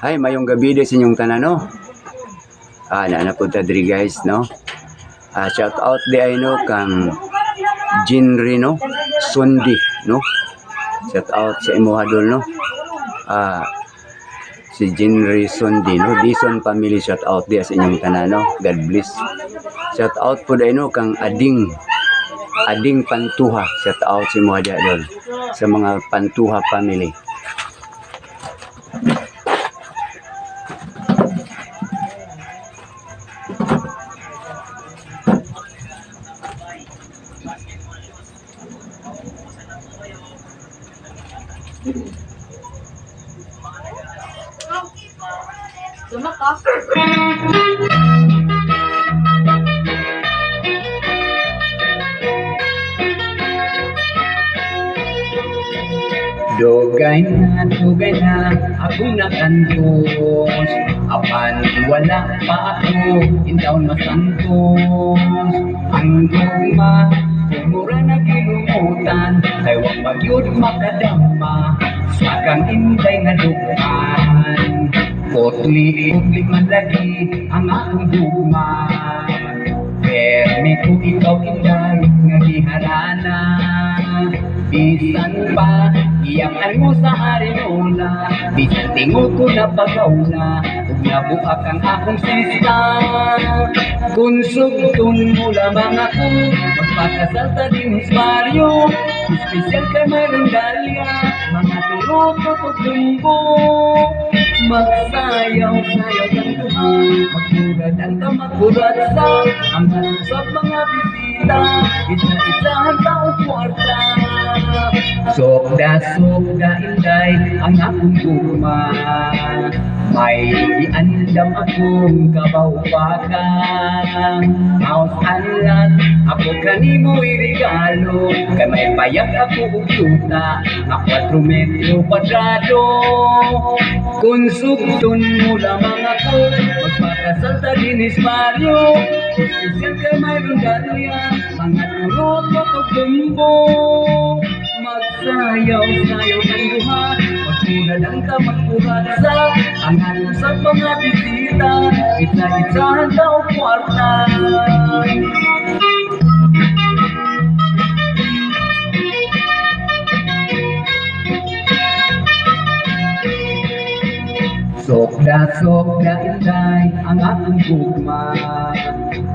Ay, mayong gabi din sa inyong tanan, no? Napunta diri guys, no? Shout out di ay no kang Jinri, no? Sundi, no? Shout out sa imo hadol, no? Si Jinri Sundi, no? Dison family, shout out di sa inyong tanan, no? God bless. Shout out po di no kang Ading Pantuha, shout out sa imo hadol sa mga Pantuha family. Sumak. Dugay na ako nakantos, apan wala pa ako intaon masantos. Ang guma mura na kinumutan, kay wag pagyud makadama sa kang inday nga dugan. Putli man lagi ang akong guma, permi ko ikaw inday nga giharana. Bisan pa, iyakan mo sa harinola, bisan tingog ko na pagaw na, ug nabuak ang akong sista. Kung sugtun mo lamang ako, magpakasal ta din Mario, espesyal ka mayroong dalya, mga turok o lumbo. Magsayaw-sayaw ng duha, magmurad ang tamagburat sa ang halusap mga bisita, isa-isahan tao kwarta. Sokda inday ang akong guma, may iandam akong kabawpakan. Maos alat ako kanimo irigalo, kay may payag ako og yuta na 4 metro kwadrado. Kung sugtun mo lamang ako, magpakasal ta din Mario, espesyal kay mayroong dalya, mga turok o lumbo. Magsayaw-sayaw ng duha, magmurad ang kamagpurat sa ang halusap mga bisita, isa-isahan tao kwarta. Sokda inday ang akong gugma,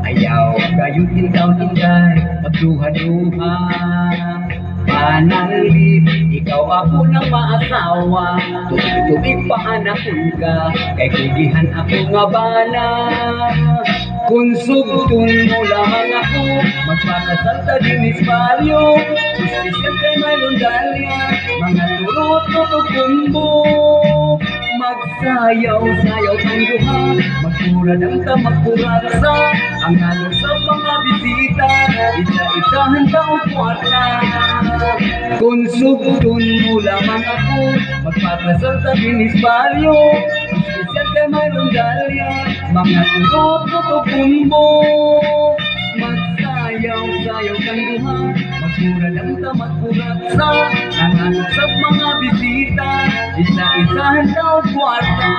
ayaw kayo inday magduha-duha. Pananglit, ikaw ako ng maasawa, tubig-tubig pa anakon ka, kay kugihan ako nga bana. Kung sugtun mo lamang ako, magpakasal ta din Mario, espesyal kay mayroong dalya, mga turot o kumbo. Magsayaw-sayaw ng duha, magmurad ang tamagpurat sa ang halos sa mga bisita, isa-isahan tao kwarta. Kung sugtun mo lamang ako, magpapasal ta din Mario, espesyal kay mayroong dalya, mga turot o kumbo. Magsayaw-sayaw ng duha, magmurad ang tamagpurat sa ang halos sa mga bisita, isa-isahan tao kwarta.